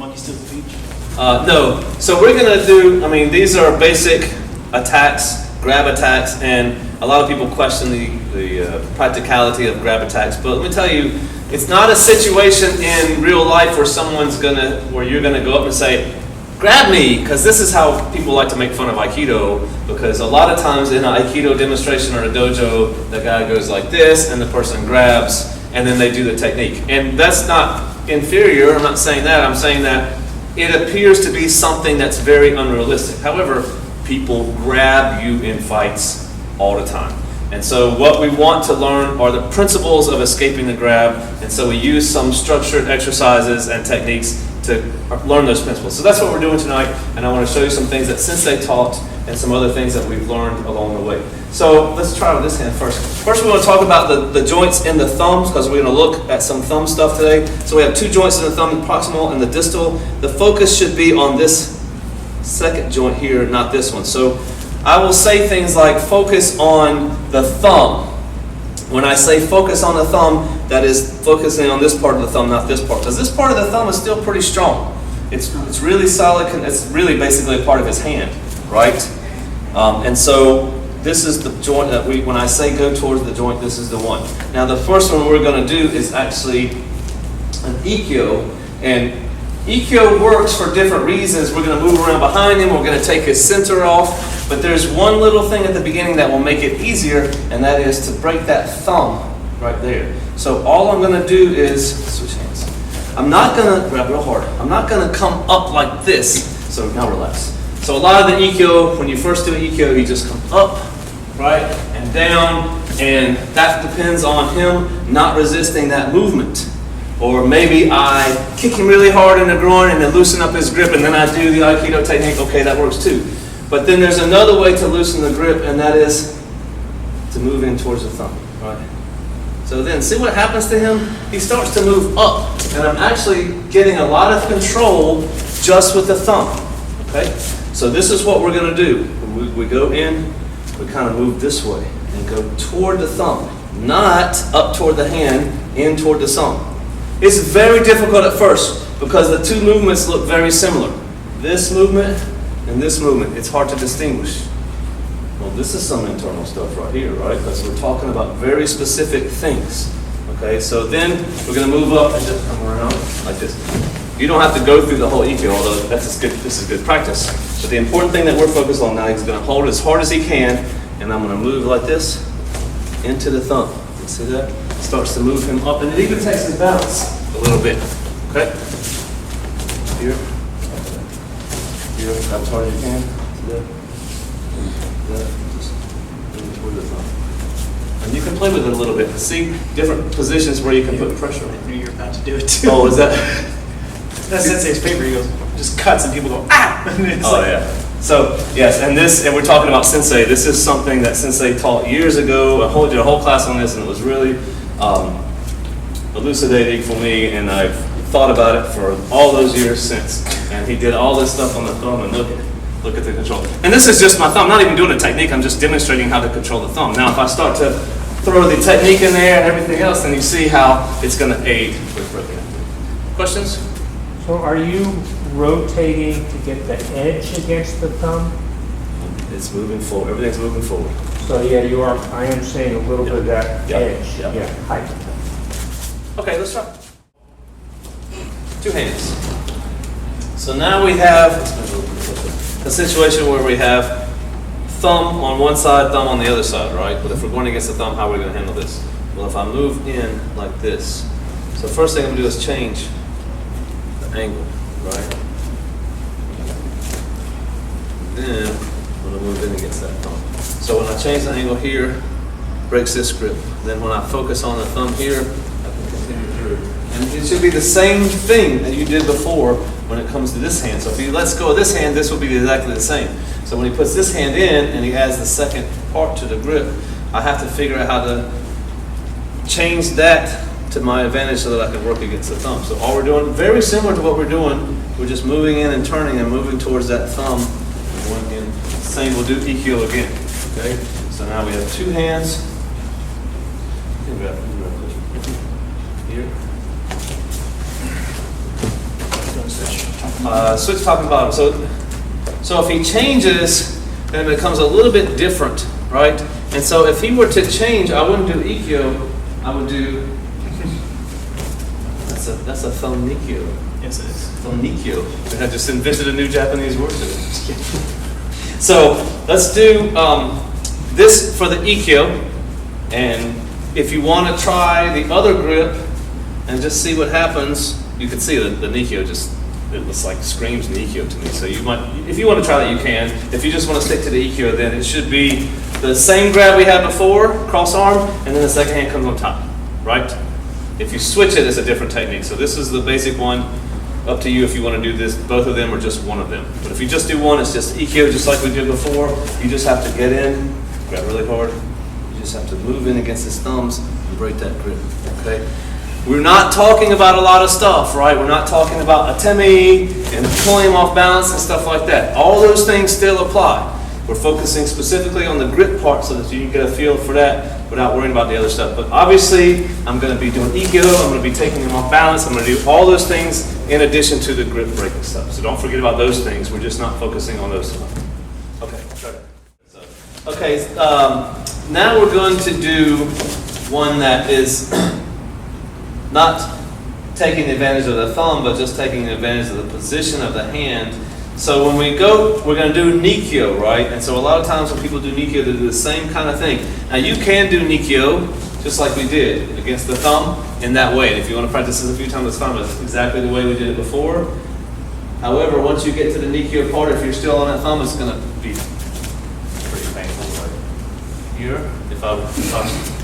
Monkey Steals the Peach? No. So we're going to do, these are basic attacks, grab attacks, and a lot of people question the practicality of grab attacks. But let me tell you, it's not a situation in real life where you're gonna go up and say, grab me, because this is how people like to make fun of Aikido, because a lot of times in an Aikido demonstration or a dojo, the guy goes like this, and the person grabs, and then they do the technique. And that's not inferior, I'm not saying that, I'm saying that it appears to be something that's very unrealistic. However, people grab you in fights all the time. And so what we want to learn are the principles of escaping the grab, and so we use some structured exercises and techniques to learn those principles. So that's what we're doing tonight, and I want to show you some things that Sensei taught and some other things that we've learned along the way. So let's try with this hand first. First we want to talk about the joints in the thumbs, because we're going to look at some thumb stuff today. So we have two joints in the thumb, the proximal and the distal. The focus should be on this second joint here, not this one. So I will say things like focus on the thumb. When I say focus on the thumb, that is focusing on this part of the thumb, not this part. Because this part of the thumb is still pretty strong. It's really solid. It's really basically a part of his hand, right? And so this is the joint that when I say go towards the joint, this is the one. Now the first one we're going to do is actually an ikkyo. And ikkyo works for different reasons. We're going to move around behind him. We're going to take his center off. But there's one little thing at the beginning that will make it easier, and that is to break that thumb right there. So all I'm going to do is switch hands. I'm not going to grab real hard. I'm not going to come up like this. So now relax. So a lot of the ikkyo, when you first do ikkyo, you just come up, right, and down, and that depends on him not resisting that movement. Or maybe I kick him really hard in the groin and then loosen up his grip, and then I do the Aikido technique. Okay, that works too. But then there's another way to loosen the grip, and that is to move in towards the thumb, right? So then, see what happens to him? He starts to move up, and I'm actually getting a lot of control just with the thumb, okay? So this is what we're going to do. We go in, we kind of move this way, and go toward the thumb, not up toward the hand, in toward the thumb. It's very difficult at first, because the two movements look very similar. This movement and this movement, it's hard to distinguish. Well, this is some internal stuff right here, right? Because we're talking about very specific things. Okay, so then we're going to move up and just come around like this. You don't have to go through the whole ikkyo, although this is good practice. But the important thing that we're focused on now, he's going to hold as hard as he can, and I'm going to move like this into the thumb. You see that? Starts to move him up, and it even takes his balance a little bit. Okay? Here. Here, as hard as you can. And you can play with it a little bit. See different positions where you can put pressure on it. I knew you were about to do it too. Oh, is that? That's Sensei's favorite. He goes, just cuts and people go, ah! And it's Yeah. So, yes, and we're talking about Sensei. This is something that Sensei taught years ago. I did a whole class on this, and it was really elucidating for me, and I've thought about it for all those years since. And he did all this stuff on the thumb, and look at the control. And this is just my thumb. I'm not even doing a technique. I'm just demonstrating how to control the thumb. Now, if I start to throw the technique in there and everything else, then you see how it's going to aid with breaking it. Questions? So are you rotating to get the edge against the thumb? It's moving forward. Everything's moving forward. So yeah, you are. I am saying a little bit of that edge. Yep. Yeah, height. Okay, let's try. Two hands. So now we have a situation where we have thumb on one side, thumb on the other side, right? But if we're going against the thumb, how are we going to handle this? Well, if I move in like this, so first thing I'm going to do is change the angle, right? Then I'm going to move in against that thumb. So when I change the angle here, breaks this grip. Then when I focus on the thumb here, I can continue through. And it should be the same thing that you did before when it comes to this hand. So if he lets go of this hand, this will be exactly the same. So when he puts this hand in and he adds the second part to the grip, I have to figure out how to change that to my advantage so that I can work against the thumb. So all we're doing, very similar to what we're doing, we're just moving in and turning and moving towards that thumb. Going in. Same, we'll do ikkyo again. Okay? So now we have two hands. Here. Switch top and bottom. So if he changes, then it becomes a little bit different, right? And so if he were to change, I wouldn't do ikkyo, I would do, that's a phonikyo. Yes, it is. Phonikyo. I just invented a new Japanese word today. So let's do this for the ikkyo, and if you want to try the other grip and just see what happens, you can see the Nikyo just, it looks like screams Nikyo to me. So you might, if you want to try that, you can. If you just want to stick to the Ikkyo, then it should be the same grab we had before, cross arm, and then the second hand comes on top, right? If you switch it, it's a different technique. So this is the basic one. Up to you if you want to do this, both of them or just one of them. But if you just do one, it's just Ikkyo, just like we did before. You just have to get in, grab really hard. You just have to move in against his thumbs and break that grip, okay? We're not talking about a lot of stuff, right? We're not talking about atemi and pulling him off balance and stuff like that. All those things still apply. We're focusing specifically on the grip part so that you can get a feel for that without worrying about the other stuff. But obviously, I'm going to be doing Ikkyo, I'm going to be taking him off balance, I'm going to do all those things in addition to the grip breaking stuff. So don't forget about those things. We're just not focusing on those stuff. Okay, try that. Okay, now we're going to do one that is not taking advantage of the thumb, but just taking advantage of the position of the hand. So when we go, we're going to do Nikyo, right? And so a lot of times when people do Nikyo, they do the same kind of thing. Now you can do Nikyo just like we did against the thumb in that way. And if you want to practice this a few times, it's fine, but it's exactly the way we did it before. However, once you get to the Nikyo part, if you're still on that thumb, it's going to be pretty painful. Right here, if I'm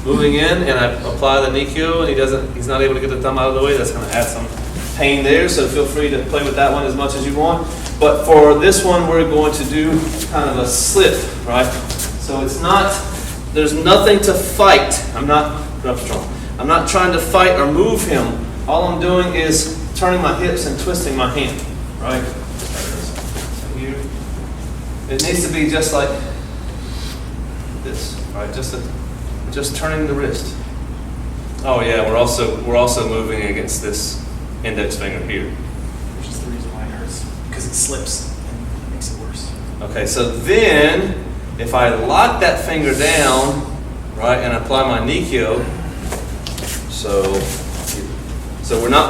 moving in and I apply the Nikyo and he's not able to get the thumb out of the way, that's going to add some pain there. So feel free to play with that one as much as you want. But for this one, we're going to do kind of a slip, right? So it's not, there's nothing to fight. I'm not trying to fight or move him. All I'm doing is turning my hips and twisting my hand, right? So here, it needs to be just like this, right? Just turning the wrist. Oh yeah, we're also moving against this index finger here. Which is the reason why it hurts. Because it slips and makes it worse. Okay, so then if I lock that finger down, right, and apply my Nikyo,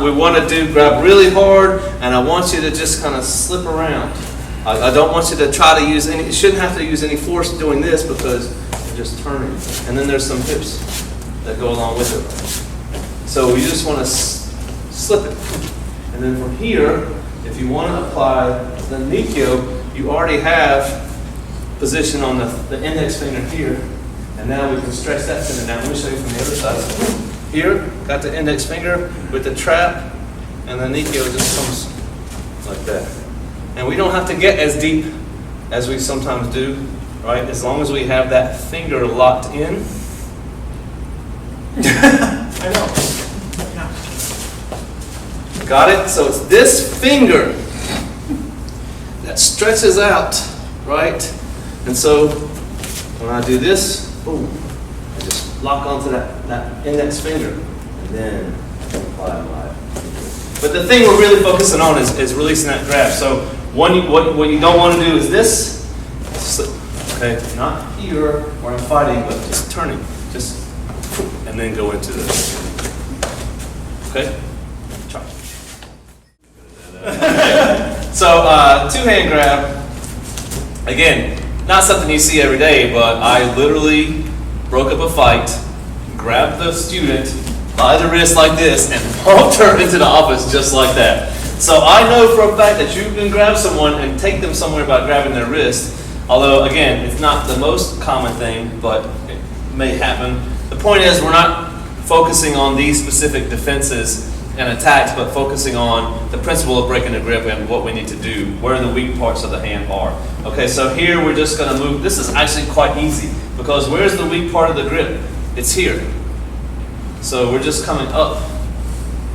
we want to grab really hard, and I want you to just kind of slip around. I don't want you to try to use you shouldn't have to use any force doing this because you're just turning. And then there's some hips that go along with it. So we just want to slip it. And then from here, if you want to apply the Nikyo, you already have position on the index finger here. And now we can stretch that finger down. Let me show you from the other side. Here, got the index finger with the trap, and the Nikyo just comes like that. And we don't have to get as deep as we sometimes do, right? As long as we have that finger locked in. I know. Got it? So it's this finger that stretches out, right? And so when I do this, boom, I just lock onto that index finger and then apply my. But the thing we're really focusing on is releasing that grab. So what you don't want to do is this, slip, okay? Not here where I'm fighting, but just turning, and then go into this. Okay? Try. So two-hand grab. Again, not something you see every day, but I literally broke up a fight, grabbed the student by the wrist like this, and walked her into the office just like that. So I know for a fact that you can grab someone and take them somewhere by grabbing their wrist. Although, again, it's not the most common thing, but it may happen. The point is, we're not focusing on these specific defenses and attacks, but focusing on the principle of breaking the grip and what we need to do, where the weak parts of the hand are. Okay, so here we're just going to move. This is actually quite easy, because where's the weak part of the grip? It's here. So we're just coming up,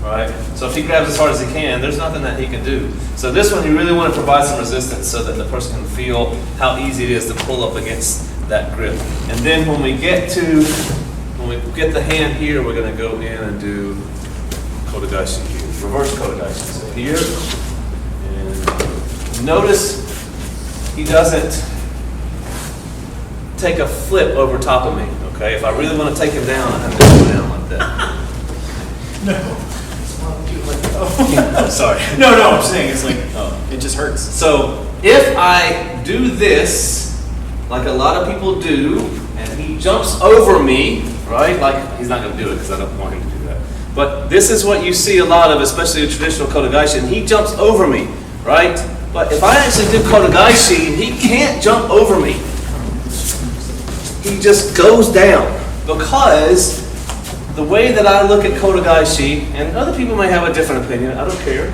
right? So if he grabs as hard as he can, there's nothing that he can do. So this one, you really want to provide some resistance so that the person can feel how easy it is to pull up against that grip. And then when we get the hand here, we're going to go in and do kotegaeshi here, reverse kotegaeshi. So here, Notice he doesn't take a flip over top of me, okay? If I really want to take him down, I have to go down like that. No. Oh, sorry. No, I'm saying it's like, it just hurts. So if I do this, like a lot of people do, and he jumps over me, right? Like, he's not going to do it because I don't want him to do that. But this is what you see a lot of, especially in traditional Kodogaeshi, and he jumps over me, right? But if I actually do Kodogaeshi, he can't jump over me. He just goes down because the way that I look at Kodogaeshi, and other people may have a different opinion, I don't care,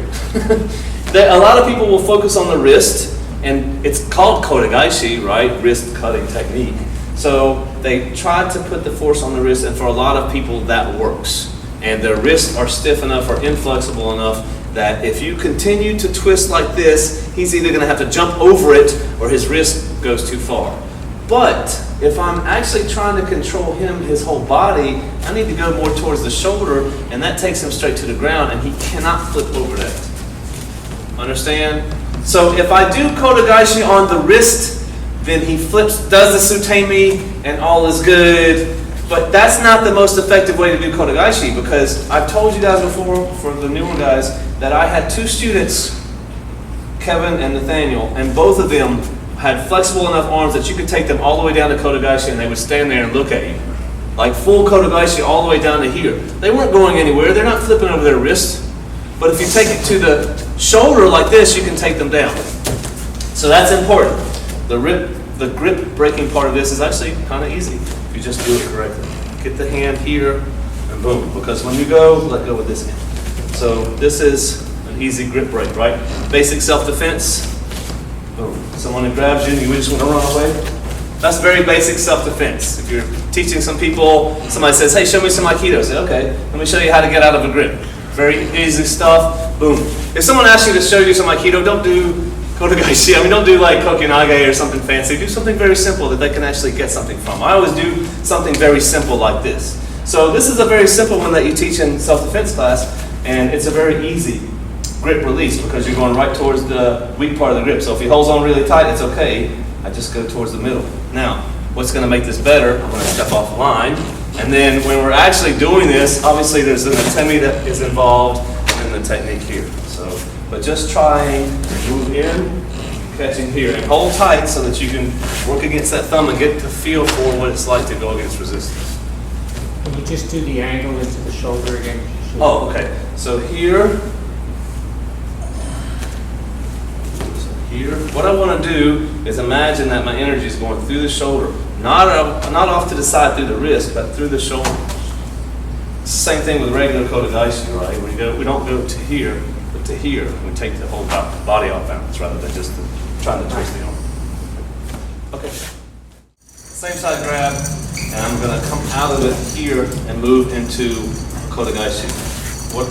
that a lot of people will focus on the wrist, and it's called Kodogaeshi, right? Wrist cutting technique. So they try to put the force on the wrist, and for a lot of people that works. And their wrists are stiff enough or inflexible enough that if you continue to twist like this, he's either going to have to jump over it or his wrist goes too far. But if I'm actually trying to control him, his whole body, I need to go more towards the shoulder, and that takes him straight to the ground, and he cannot flip over that. Understand? So if I do Kodogaeshi on the wrist, then he flips, does the sutemi, and all is good. But that's not the most effective way to do Kodogaeshi, because I've told you guys before, for the newer guys, that I had two students, Kevin and Nathaniel, and both of them had flexible enough arms that you could take them all the way down to Kodogaeshi and they would stand there and look at you. Like full Kodogaeshi all the way down to here. They weren't going anywhere, they're not flipping over their wrist. But if you take it to the shoulder like this, you can take them down. So that's important. The grip breaking part of this is actually kind of easy if you just do it correctly. Get the hand here and boom. Because when you go, let go with this hand. So this is an easy grip break, right? Basic self-defense. Boom. Someone that grabs you and you just want to run away. That's very basic self-defense. If you're teaching some people, somebody says, hey, show me some Aikido. Say, okay, let me show you how to get out of a grip. Very easy stuff. Boom. If someone asks you to show you some Aikido, don't do Kodogaeshi. I mean, don't do like Kokinage or something fancy. Do something very simple that they can actually get something from. I always do something very simple like this. So this is a very simple one that you teach in self-defense class, and it's a very easy grip release because you're going right towards the weak part of the grip. So if he holds on really tight, it's okay. I just go towards the middle. Now, what's going to make this better, I'm going to step off the line. And then when we're actually doing this, obviously there's an atemi that is involved in the technique here. So, but just trying to move in, catching here, and hold tight so that you can work against that thumb and get the feel for what it's like to go against resistance. Can you just do the angle into the shoulder again? Oh, okay. So here, what I want to do is imagine that my energy is going through the shoulder, not off to the side through the wrist, but through the shoulder. Same thing with regular Kodogaeshi, right? We don't go to here, but to here. We take the whole body off balance rather than just trying to twist the arm. Okay. Same side grab, and I'm going to come out of it here and move into Kodogaeshi. What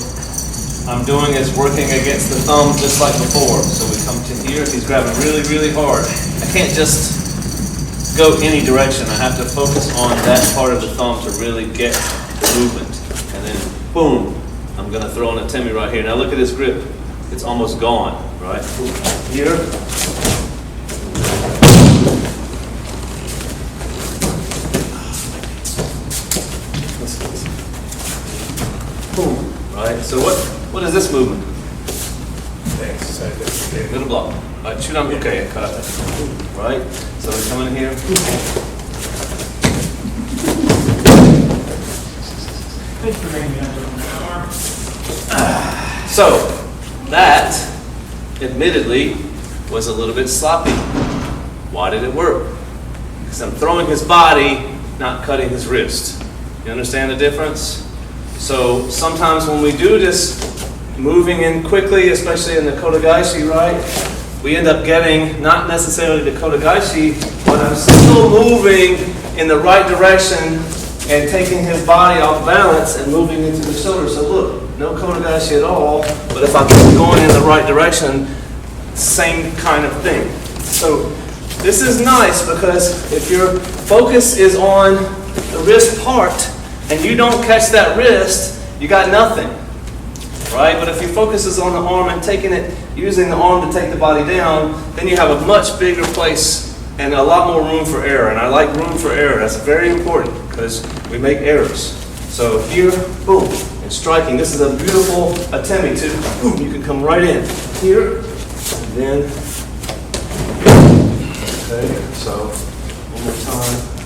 I'm doing is working against the thumb just like before. So we come to here, he's grabbing really, really hard. I can't just go any direction. I have to focus on that part of the thumb to really get the movement. And then, boom, I'm gonna throw an atemi right here. Now look at his grip. It's almost gone, right? Here. Boom, right? So what is this movement? Middle block. All right, shoot on, okay, cut. Right? So we come in here. So, that, admittedly, was a little bit sloppy. Why did it work? Because I'm throwing his body, not cutting his wrist. You understand the difference? So, sometimes when we do this, moving in quickly, especially in the Kodogaeshi, right? We end up getting not necessarily the Kodogaeshi, but I'm still moving in the right direction and taking his body off balance and moving into the shoulder. So look, no Kodogaeshi at all, but if I keep going in the right direction, same kind of thing. So this is nice because if your focus is on the wrist part and you don't catch that wrist, you got nothing. right? But if your focus is on the arm and taking it, using the arm to take the body down, then you have a much bigger place and a lot more room for error. And I like room for error. That's very important because we make errors. So here, boom, and striking. This is a beautiful atemi too. Boom, you can come right in here, and then, okay, so one more time.